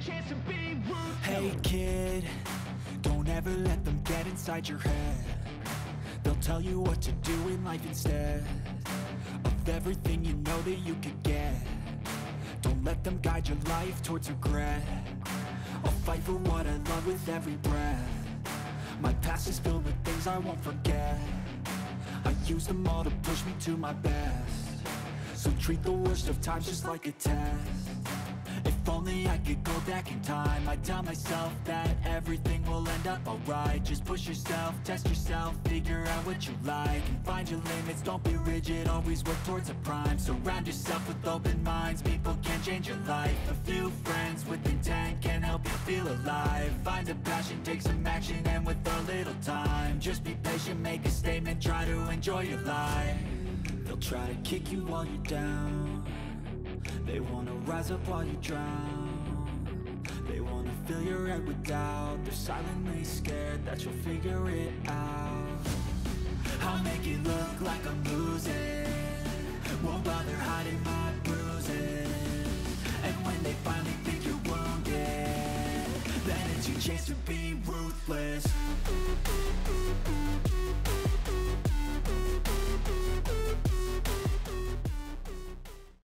chance to be ruthless. Hey kid, don't ever let them get inside your head. They'll tell you what to do in life instead of everything you know that you could get. Don't let them guide your life towards regret. I'll fight for what I love with every breath. My past is filled with things I won't forget. I use them all to push me to my best. So treat the worst of times just like a test. If only I could go back in time, I'd tell myself that everything will end up alright. Just push yourself, test yourself, figure out what you like, and find your limits, don't be rigid, always work towards a prime. Surround yourself with open minds, people can change your life. A few friends with intent can help you feel alive. Find a passion, take some action, and with a little time, just be patient, make a statement, try to enjoy your life. They'll try to kick you while you're down. They wanna rise up while you drown. They wanna fill your head with doubt. They're silently scared that you'll figure it out. I'll make it look like I'm losing, won't bother hiding